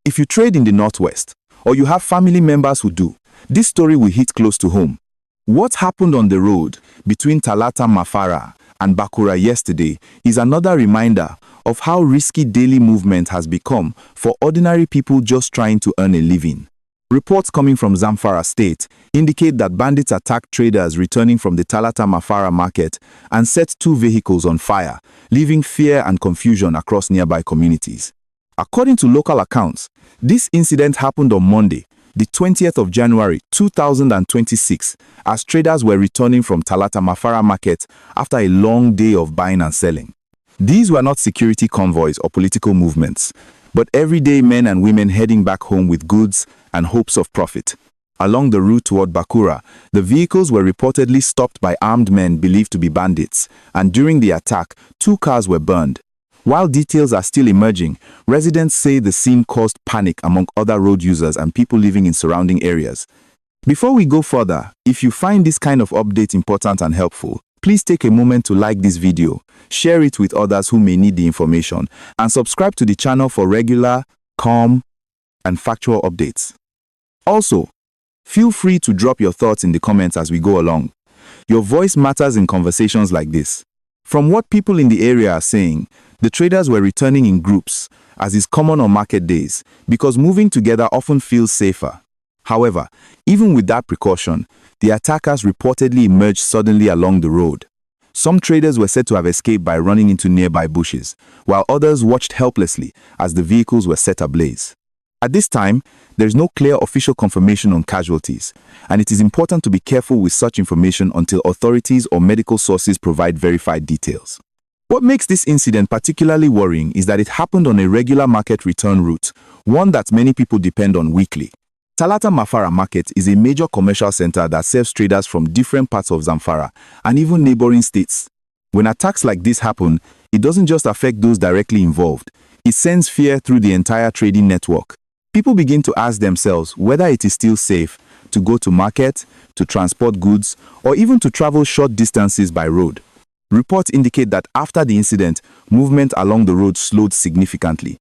If you trade in the Northwest, or you have family members who do, this story will hit close to home. What happened on the road between Talata Mafara and Bakura yesterday is another reminder of how risky daily movement has become for ordinary people just trying to earn a living. Reports coming from Zamfara State indicate that bandits attacked traders returning from the Talata Mafara market and set 2 vehicles on fire, leaving fear and confusion across nearby communities. According to local accounts, this incident happened on Monday, the 20th of January 2026, as traders were returning from Talata Mafara market after a long day of buying and selling. These were not security convoys or political movements, but everyday men and women heading back home with goods and hopes of profit. Along the route toward Bakura, the vehicles were reportedly stopped by armed men believed to be bandits, and during the attack, 2 cars were burned. While details are still emerging, residents say the scene caused panic among other road users and people living in surrounding areas. Before we go further, if you find this kind of update important and helpful, please take a moment to like this video, share it with others who may need the information, and subscribe to the channel for regular, calm, and factual updates. Also, feel free to drop your thoughts in the comments as we go along. Your voice matters in conversations like this. From what people in the area are saying, the traders were returning in groups, as is common on market days, because moving together often feels safer. However, even with that precaution, the attackers reportedly emerged suddenly along the road. Some traders were said to have escaped by running into nearby bushes, while others watched helplessly as the vehicles were set ablaze. At this time, there is no clear official confirmation on casualties, and it is important to be careful with such information until authorities or medical sources provide verified details. What makes this incident particularly worrying is that it happened on a regular market return route, one that many people depend on weekly. Talata Mafara Market is a major commercial center that serves traders from different parts of Zamfara and even neighboring states. When attacks like this happen, it doesn't just affect those directly involved. It sends fear through the entire trading network. People begin to ask themselves whether it is still safe to go to market, to transport goods, or even to travel short distances by road. Reports indicate that after the incident, movement along the road slowed significantly.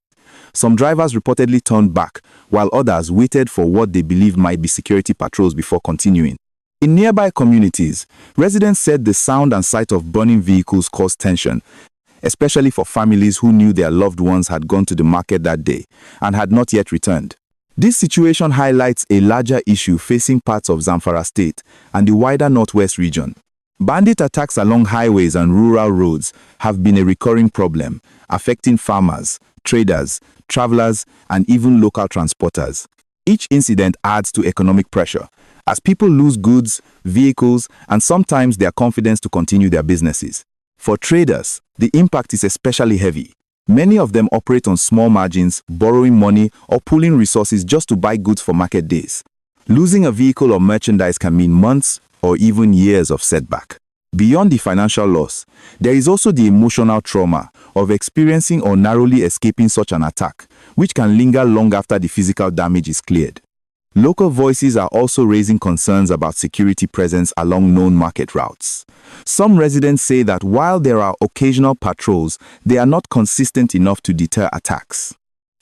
Some drivers reportedly turned back, while others waited for what they believed might be security patrols before continuing. In nearby communities, residents said the sound and sight of burning vehicles caused tension, especially for families who knew their loved ones had gone to the market that day and had not yet returned. This situation highlights a larger issue facing parts of Zamfara State and the wider Northwest region. Bandit attacks along highways and rural roads have been a recurring problem, affecting farmers, traders, travelers, and even local transporters. Each incident adds to economic pressure, as people lose goods, vehicles, and sometimes their confidence to continue their businesses. For traders, the impact is especially heavy. Many of them operate on small margins, borrowing money, or pooling resources just to buy goods for market days. Losing a vehicle or merchandise can mean months or even years of setback. Beyond the financial loss, there is also the emotional trauma of experiencing or narrowly escaping such an attack, which can linger long after the physical damage is cleared. Local voices are also raising concerns about security presence along known market routes. Some residents say that while there are occasional patrols, they are not consistent enough to deter attacks.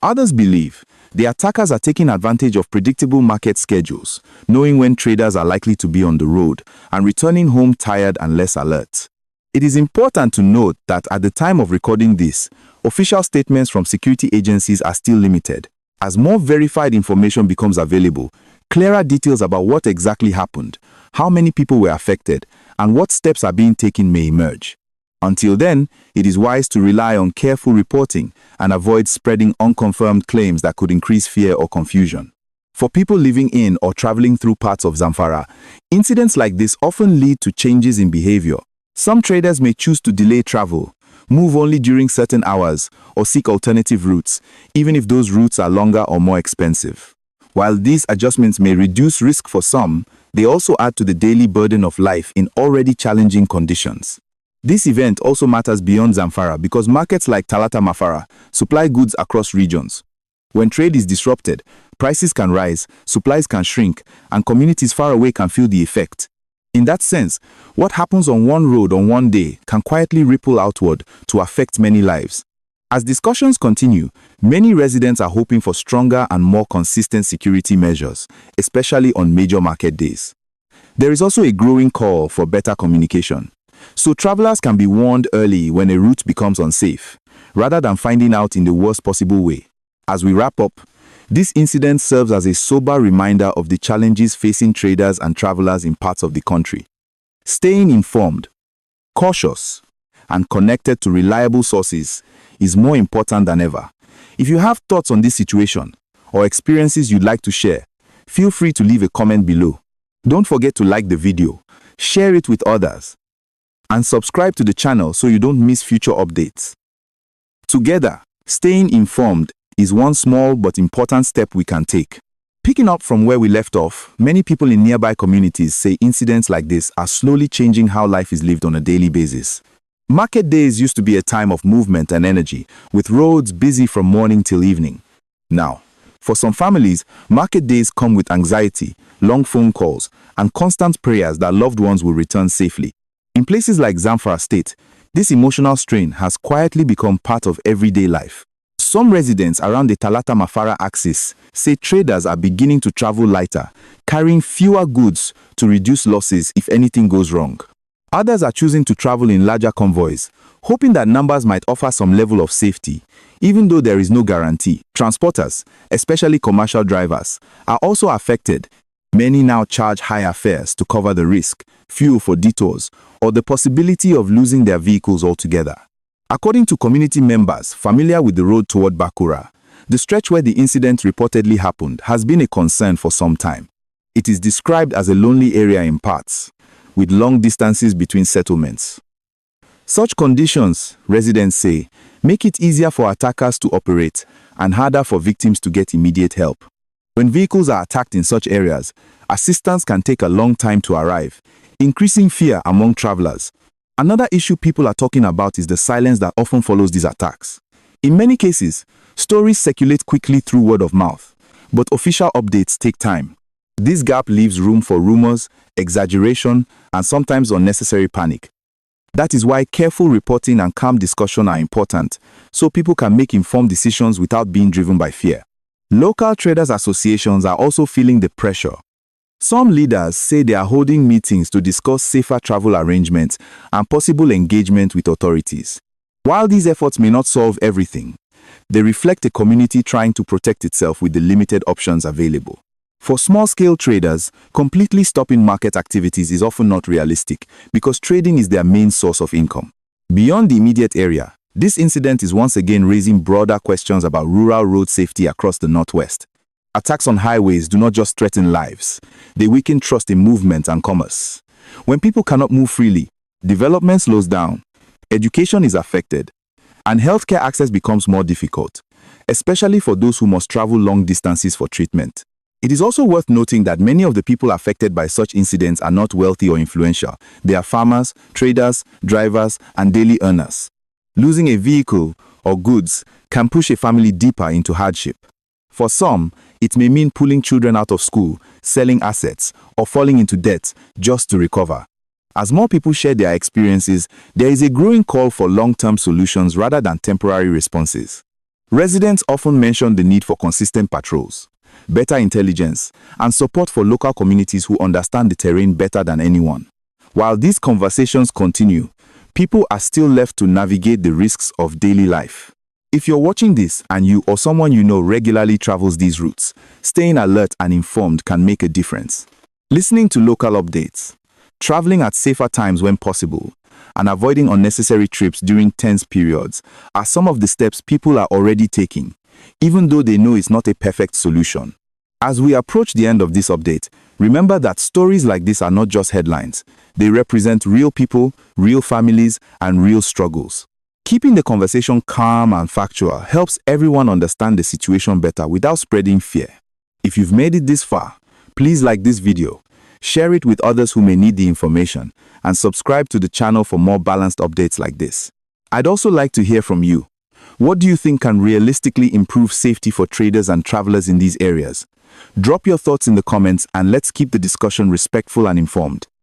Others believe the attackers are taking advantage of predictable market schedules, knowing when traders are likely to be on the road and returning home tired and less alert. It is important to note that at the time of recording this, official statements from security agencies are still limited. As more verified information becomes available, clearer details about what exactly happened, how many people were affected, and what steps are being taken may emerge. Until then, it is wise to rely on careful reporting and avoid spreading unconfirmed claims that could increase fear or confusion. For people living in or traveling through parts of Zamfara, incidents like this often lead to changes in behavior. Some traders may choose to delay travel, move only during certain hours, or seek alternative routes, even if those routes are longer or more expensive. While these adjustments may reduce risk for some, they also add to the daily burden of life in already challenging conditions. This event also matters beyond Zamfara because markets like Talata Mafara supply goods across regions. When trade is disrupted, prices can rise, supplies can shrink, and communities far away can feel the effect. In that sense, what happens on one road on one day can quietly ripple outward to affect many lives. As discussions continue, many residents are hoping for stronger and more consistent security measures, especially on major market days. There is also a growing call for better communication, so travelers can be warned early when a route becomes unsafe, rather than finding out in the worst possible way. As we wrap up, this incident serves as a sober reminder of the challenges facing traders and travelers in parts of the country. Staying informed, cautious, and connected to reliable sources is more important than ever. If you have thoughts on this situation or experiences you'd like to share, feel free to leave a comment below. Don't forget to like the video, share it with others, and subscribe to the channel so you don't miss future updates. Together, staying informed is one small but important step we can take. Picking up from where we left off, many people in nearby communities say incidents like this are slowly changing how life is lived on a daily basis. Market days used to be a time of movement and energy, with roads busy from morning till evening. Now, for some families, market days come with anxiety, long phone calls, and constant prayers that loved ones will return safely. In places like Zamfara State, this emotional strain has quietly become part of everyday life. Some residents around the Talata Mafara axis say traders are beginning to travel lighter, carrying fewer goods to reduce losses if anything goes wrong. Others are choosing to travel in larger convoys, hoping that numbers might offer some level of safety, even though there is no guarantee. Transporters, especially commercial drivers, are also affected. Many now charge higher fares to cover the risk, fuel for detours, or the possibility of losing their vehicles altogether. According to community members familiar with the road toward Bakura, the stretch where the incident reportedly happened has been a concern for some time. It is described as a lonely area in parts, with long distances between settlements. Such conditions, residents say, make it easier for attackers to operate and harder for victims to get immediate help. When vehicles are attacked in such areas, assistance can take a long time to arrive, increasing fear among travelers. Another issue people are talking about is the silence that often follows these attacks. In many cases, stories circulate quickly through word of mouth, but official updates take time. This gap leaves room for rumors, exaggeration, and sometimes unnecessary panic. That is why careful reporting and calm discussion are important, so people can make informed decisions without being driven by fear. Local traders associations are also feeling the pressure. Some leaders say they are holding meetings to discuss safer travel arrangements and possible engagement with authorities. While these efforts may not solve everything, they reflect a community trying to protect itself with the limited options available. For small-scale traders, completely stopping market activities is often not realistic because trading is their main source of income. Beyond the immediate area, this incident is once again raising broader questions about rural road safety across the Northwest. Attacks on highways do not just threaten lives, they weaken trust in movement and commerce. When people cannot move freely, development slows down, education is affected, and healthcare access becomes more difficult, especially for those who must travel long distances for treatment. It is also worth noting that many of the people affected by such incidents are not wealthy or influential. They are farmers, traders, drivers, and daily earners. Losing a vehicle or goods can push a family deeper into hardship. For some, it may mean pulling children out of school, selling assets, or falling into debt just to recover. As more people share their experiences, there is a growing call for long-term solutions rather than temporary responses. Residents often mention the need for consistent patrols, better intelligence, and support for local communities who understand the terrain better than anyone. While these conversations continue, people are still left to navigate the risks of daily life. If you're watching this and you or someone you know regularly travels these routes, staying alert and informed can make a difference. Listening to local updates, traveling at safer times when possible, and avoiding unnecessary trips during tense periods are some of the steps people are already taking, even though they know it's not a perfect solution. As we approach the end of this update, remember that stories like this are not just headlines. They represent real people, real families, and real struggles. Keeping the conversation calm and factual helps everyone understand the situation better without spreading fear. If you've made it this far, please like this video, share it with others who may need the information, and subscribe to the channel for more balanced updates like this. I'd also like to hear from you. What do you think can realistically improve safety for traders and travelers in these areas? Drop your thoughts in the comments and let's keep the discussion respectful and informed.